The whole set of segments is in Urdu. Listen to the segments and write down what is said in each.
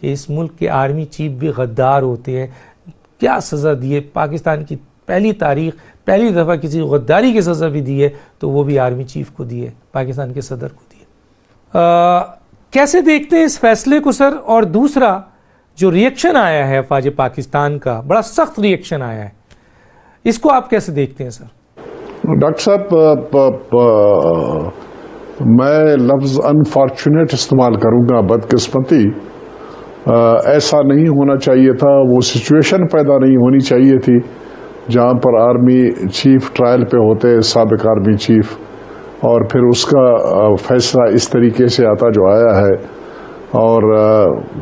کہ اس ملک کے آرمی چیف بھی غدار ہوتے ہیں. کیا سزا دی ہے پاکستان کی پہلی دفعہ کسی غداری کی سزا بھی دی ہے تو وہ بھی آرمی چیف کو دی ہے, پاکستان کے صدر کو دی ہے. کیسے دیکھتے ہیں اس فیصلے کو سر؟ اور دوسرا جو ریئیکشن آیا ہے افواج پاکستان کا, بڑا سخت ریئیکشن آیا ہے, اس کو آپ کیسے دیکھتے ہیں سر؟ ڈاکٹر صاحب, میں لفظ انفارچونیٹ استعمال کروں گا, بدقسمتی. ایسا نہیں ہونا چاہیے تھا, وہ سچویشن پیدا نہیں ہونی چاہیے تھی جہاں پر آرمی چیف ٹرائل پہ ہوتے, سابق آرمی چیف, اور پھر اس کا فیصلہ اس طریقے سے آتا جو آیا ہے. اور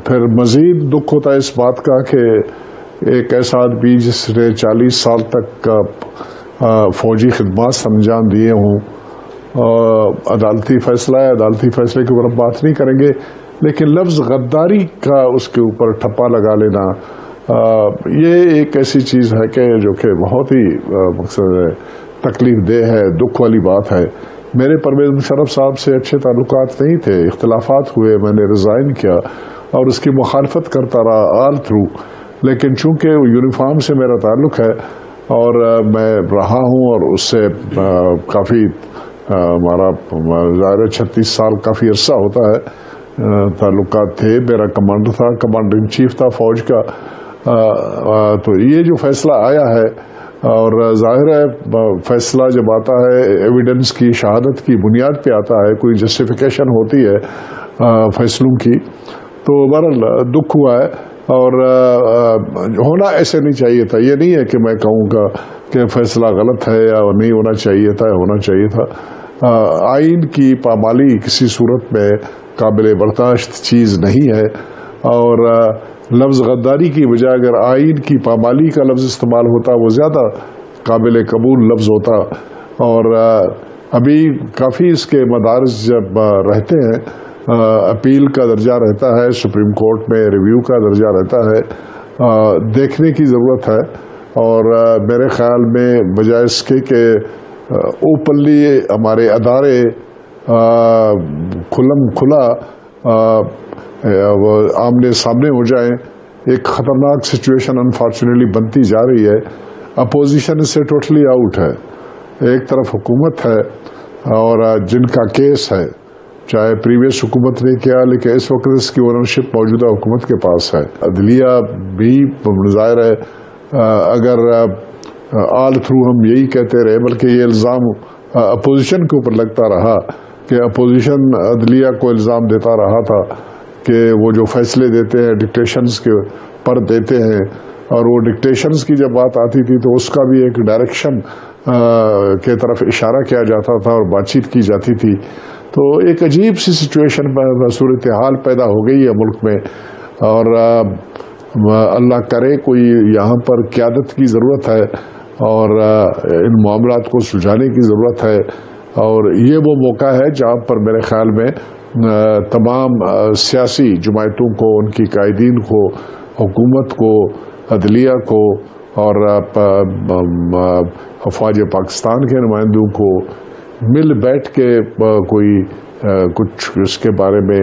پھر مزید دکھ ہوتا ہے اس بات کا کہ ایک ایسا آدمی جس نے 40 سال تک فوجی خدمات انجام دیے ہوں, عدالتی فیصلہ ہے, عدالتی فیصلے کے اوپر بات نہیں کریں گے, لیکن لفظ غداری کا اس کے اوپر ٹھپا لگا لینا, یہ ایک ایسی چیز ہے کہ جو کہ بہت ہی تکلیف دہ ہے, دکھ والی بات ہے. میرے پرویز مشرف صاحب سے اچھے تعلقات نہیں تھے, اختلافات ہوئے, میں نے ریزائن کیا اور اس کی مخالفت کرتا رہا آل تھرو, لیکن چونکہ یونیفارم سے میرا تعلق ہے اور میں رہا ہوں اور اس سے کافی ہمارا ظاہر 36 سال کافی عرصہ ہوتا ہے, تعلقات تھے. میرا کمانڈر تھا, کمانڈر ان چیف تھا فوج کا. تو یہ جو فیصلہ آیا ہے, اور ظاہر ہے فیصلہ جب آتا ہے ایویڈنس کی, شہادت کی بنیاد پہ آتا ہے, کوئی جسٹیفیکیشن ہوتی ہے فیصلوں کی, تو بہرحال دکھ ہوا ہے. اور ہونا ایسے نہیں چاہیے تھا. یہ نہیں ہے کہ میں کہوں گا کہ فیصلہ غلط ہے یا نہیں ہونا چاہیے تھا, ہونا چاہیے تھا. آئین کی پامالی کسی صورت میں قابل برداشت چیز نہیں ہے, اور لفظ غداری کی بجائے اگر آئین کی پامالی کا لفظ استعمال ہوتا وہ زیادہ قابل قبول لفظ ہوتا. اور ابھی کافی اس کے مدارس جب رہتے ہیں, اپیل کا درجہ رہتا ہے, سپریم کورٹ میں ریویو کا درجہ رہتا ہے, دیکھنے کی ضرورت ہے. اور میرے خیال میں بجائے اس کے کہ اوپنلی ہمارے ادارے کھلم کھلا آمنے سامنے ہو جائیں, ایک خطرناک سچویشن انفارچونیٹلی بنتی جا رہی ہے. اپوزیشن اس سے ٹوٹلی آؤٹ ہے. ایک طرف حکومت ہے اور جن کا کیس ہے, چاہے پریویس حکومت نے کیا, لیکن اس وقت اس کی اونرشپ موجودہ حکومت کے پاس ہے. عدلیہ بھی ظاہر ہے اگر آل تھرو ہم یہی کہتے رہے, بلکہ یہ الزام اپوزیشن کے اوپر لگتا رہا کہ اپوزیشن عدلیہ کو الزام دیتا رہا تھا کہ وہ جو فیصلے دیتے ہیں ڈکٹیشنز کے پر دیتے ہیں, اور وہ ڈکٹیشنز کی جب بات آتی تھی تو اس کا بھی ایک ڈائریکشن کے طرف اشارہ کیا جاتا تھا اور بات چیت کی جاتی تھی. تو ایک عجیب سی سچویشن صورتحال پیدا ہو گئی ہے ملک میں, اور اللہ کرے کوئی یہاں پر قیادت کی ضرورت ہے اور ان معاملات کو سلجھانے کی ضرورت ہے. اور یہ وہ موقع ہے جہاں پر میرے خیال میں تمام سیاسی جماعتوں کو, ان کی قائدین کو, حکومت کو, عدلیہ کو اور افواج پاکستان کے نمائندوں کو مل بیٹھ کے کوئی کچھ اس کے بارے میں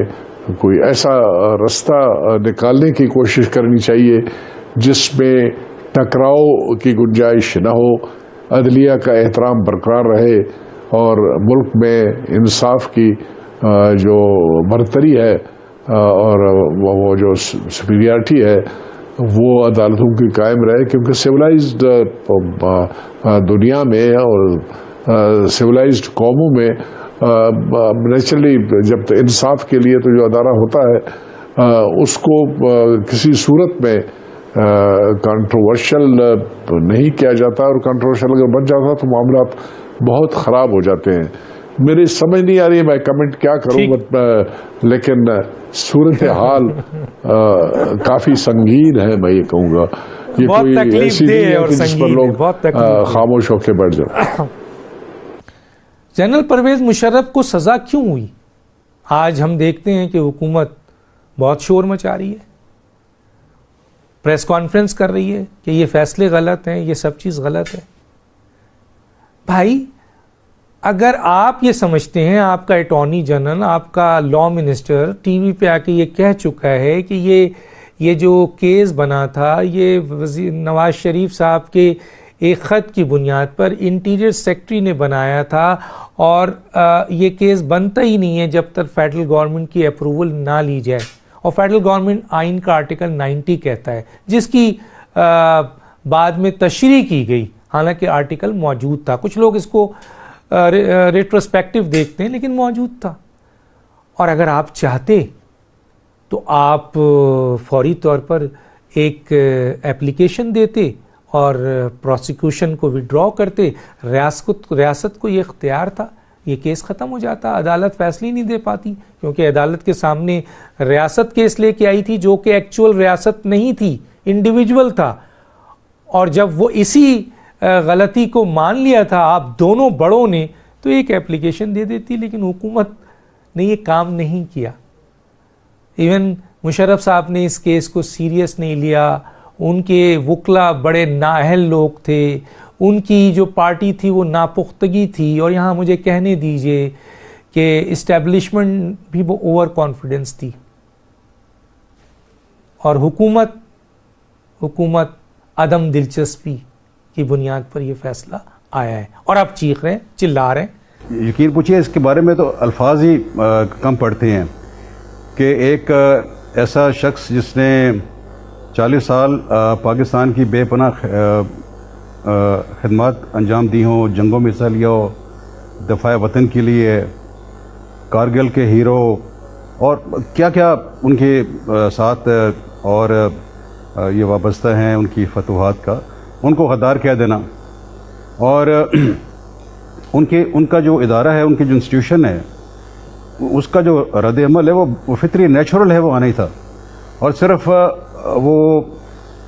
کوئی ایسا رستہ نکالنے کی کوشش کرنی چاہیے جس میں ٹکراؤ کی گنجائش نہ ہو, عدلیہ کا احترام برقرار رہے, اور ملک میں انصاف کی جو برتری ہے اور وہ جو سپیریارٹی ہے وہ عدالتوں کی قائم رہے. کیونکہ سویلائزڈ دنیا میں اور سویلائزڈ قوموں میں نیچرلی جب انصاف کے لیے تو جو ادارہ ہوتا ہے اس کو کسی صورت میں کنٹروورشل نہیں کیا جاتا, اور کنٹروورشل اگر بن جاتا تو معاملات بہت خراب ہو جاتے ہیں. میری سمجھ نہیں آ رہی ہے میں کمنٹ کیا کروں, لیکن صورتحال کافی سنگین ہے. میں یہ کہوں گا یہ کوئی ایسی نہیں ہے کہ جس پر لوگ خاموش ہو کے بیٹھ جائیں. جنرل پرویز مشرف کو سزا کیوں ہوئی؟ آج ہم دیکھتے ہیں کہ حکومت بہت شور مچا رہی ہے, پریس کانفرنس کر رہی ہے کہ یہ فیصلے غلط ہیں, یہ سب چیز غلط ہے. بھائی اگر آپ یہ سمجھتے ہیں, آپ کا اٹارنی جنرل, آپ کا لا منسٹر ٹی وی پہ آ کے یہ کہہ چکا ہے کہ یہ جو کیس بنا تھا یہ نواز شریف صاحب کے ایک خط کی بنیاد پر انٹیریئر سیکرٹری نے بنایا تھا, اور یہ کیس بنتا ہی نہیں ہے جب تک فیڈرل گورنمنٹ کی اپروول نہ لی جائے, اور فیڈرل گورنمنٹ آئین کا آرٹیکل 90 کہتا ہے, جس کی بعد میں تشریح کی گئی, حالانکہ آرٹیکل موجود تھا. کچھ لوگ اس کو ریٹروسپیکٹو دیکھتے ہیں, لیکن موجود تھا. اور اگر آپ چاہتے تو آپ فوری طور پر ایک ایپلیکیشن دیتے اور پروسیکیوشن کو وڈرا کرتے. ریاست کو یہ اختیار تھا, یہ کیس ختم ہو جاتا. عدالت فیصلے نہیں دے پاتی, کیونکہ عدالت کے سامنے ریاست کیس لے کے آئی تھی جو کہ ایکچوئل ریاست نہیں تھی, انڈیویجول تھا. اور جب وہ اسی غلطی کو مان لیا تھا آپ دونوں بڑوں نے, تو ایک ایپلیکیشن دے دیتی, لیکن حکومت نے یہ کام نہیں کیا. ایون مشرف صاحب نے اس کیس کو سیریس نہیں لیا. ان کے وکلا بڑے نااہل لوگ تھے, ان کی جو پارٹی تھی وہ ناپختگی تھی, اور یہاں مجھے کہنے دیجئے کہ اسٹیبلشمنٹ بھی وہ اوور کانفیڈنس تھی, اور حکومت عدم دلچسپی کی بنیاد پر یہ فیصلہ آیا ہے, اور آپ چیخ رہے ہیں, چلا رہے ہیں. یقین پوچھیے, اس کے بارے میں تو الفاظ ہی کم پڑتے ہیں کہ ایک ایسا شخص جس نے 40 سال پاکستان کی بے پناہ خدمات انجام دی ہوں, جنگوں میں حصہ لیا ہو, دفاع وطن کے لیے, کارگل کے ہیرو, اور کیا کیا ان کے ساتھ اور یہ وابستہ ہیں ان کی فتوحات کا, ان کو غدار کہہ دینا, اور ان کا جو ادارہ ہے, ان کی جو انسٹیٹیوشن ہے, اس کا جو رد عمل ہے وہ فطری نیچرل ہے, وہ آنا ہی تھا. اور صرف وہ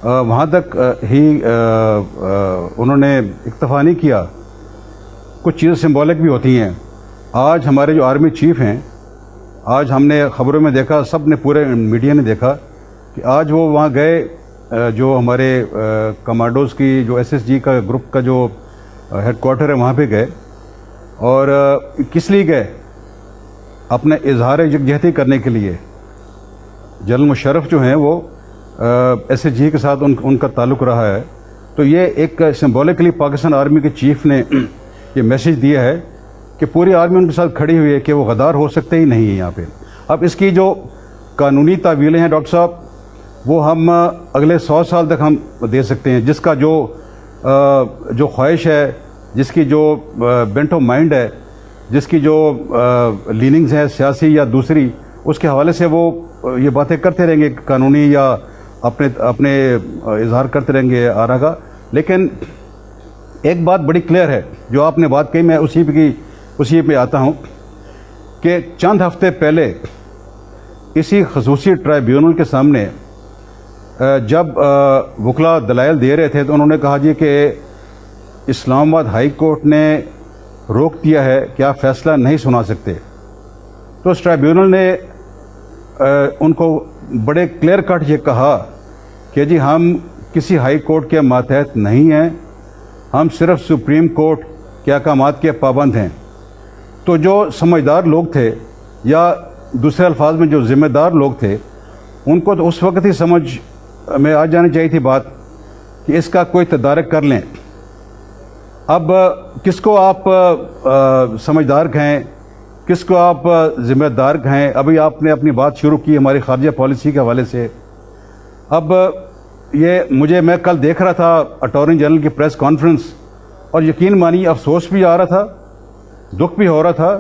وہاں تک ہی انہوں نے اکتفا نہیں کیا, کچھ چیزیں سمبولک بھی ہوتی ہیں. آج ہمارے جو آرمی چیف ہیں, آج ہم نے خبروں میں دیکھا, سب نے پورے میڈیا نے دیکھا کہ آج وہ وہاں گئے, جو ہمارے کمانڈوز کی جو ایس ایس جی کا گروپ کا جو ہیڈ کوارٹر ہے وہاں پہ گئے. اور کس لیے گئے؟ اپنے اظہار یکجہتی کرنے کے لیے. جنرل مشرف جو ہیں وہ ایس ایس جی کے ساتھ ان کا تعلق رہا ہے, تو یہ ایک سمبولکلی پاکستان آرمی کے چیف نے یہ میسیج دیا ہے کہ پوری آرمی ان کے ساتھ کھڑی ہوئی ہے کہ وہ غدار ہو سکتے ہی نہیں ہیں یہاں پہ. اب اس کی جو قانونی تعویلیں ہیں ڈاکٹر صاحب, وہ ہم اگلے 100 سال تک ہم دے سکتے ہیں. جس کا جو خواہش ہے, جس کی جو بینٹ آف مائنڈ ہے, جس کی جو لیننگز ہیں سیاسی یا دوسری, اس کے حوالے سے وہ یہ باتیں کرتے رہیں گے, قانونی یا اپنے اظہار کرتے رہیں گے آرا کا. لیکن ایک بات بڑی کلیئر ہے, جو آپ نے بات کہی, میں اسی پہ آتا ہوں کہ چند ہفتے پہلے اسی خصوصی ٹرائیبیونل کے سامنے جب وکلا دلائل دے رہے تھے, تو انہوں نے کہا جی کہ اسلام آباد ہائی کورٹ نے روک دیا ہے کہ آپ فیصلہ نہیں سنا سکتے. تو اس ٹرائیبیونل نے ان کو بڑے کلیئر کٹ یہ کہا کہ جی ہم کسی ہائی کورٹ کے ماتحت نہیں ہیں, ہم صرف سپریم کورٹ کے احکامات کے پابند ہیں. تو جو سمجھدار لوگ تھے, یا دوسرے الفاظ میں جو ذمہ دار لوگ تھے, ان کو تو اس وقت ہی سمجھ میں آ جانی چاہیے تھی بات کہ اس کا کوئی تدارک کر لیں. اب کس کو آپ سمجھدار کہیں, کس کو آپ ذمہ دار کہیں؟ ابھی آپ نے اپنی بات شروع کی ہماری خارجہ پالیسی کے حوالے سے. اب میں کل دیکھ رہا تھا اٹارنی جنرل کی پریس کانفرنس, اور یقین مانیے افسوس بھی آ رہا تھا, دکھ بھی ہو رہا تھا,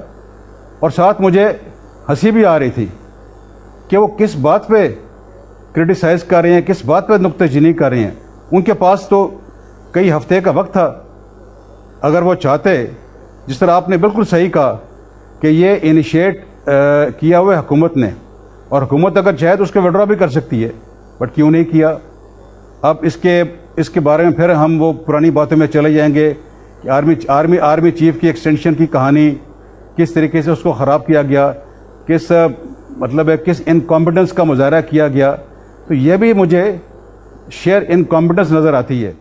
اور ساتھ مجھے ہنسی بھی آ رہی تھی کہ وہ کس بات پہ کرٹیسائز کر رہے ہیں, کس بات پہ نکتہ چینی کر رہے ہیں. ان کے پاس تو کئی ہفتے کا وقت تھا. اگر وہ چاہتے, جس طرح آپ نے بالکل صحیح کہا کہ یہ انیشیٹ کیا ہوا ہے حکومت نے, اور حکومت اگر چاہے تو اس کو وڈرا بھی کر سکتی ہے, بٹ کیوں نہیں کیا؟ اب اس کے بارے میں پھر ہم وہ پرانی باتوں میں چلے جائیں گے کہ آرمی چیف کی ایکسٹینشن کی کہانی, کس طریقے سے اس کو خراب کیا گیا, کس انکمپیٹنس کا مظاہرہ کیا گیا. تو یہ بھی مجھے شیئر انکمپیٹنس نظر آتی ہے.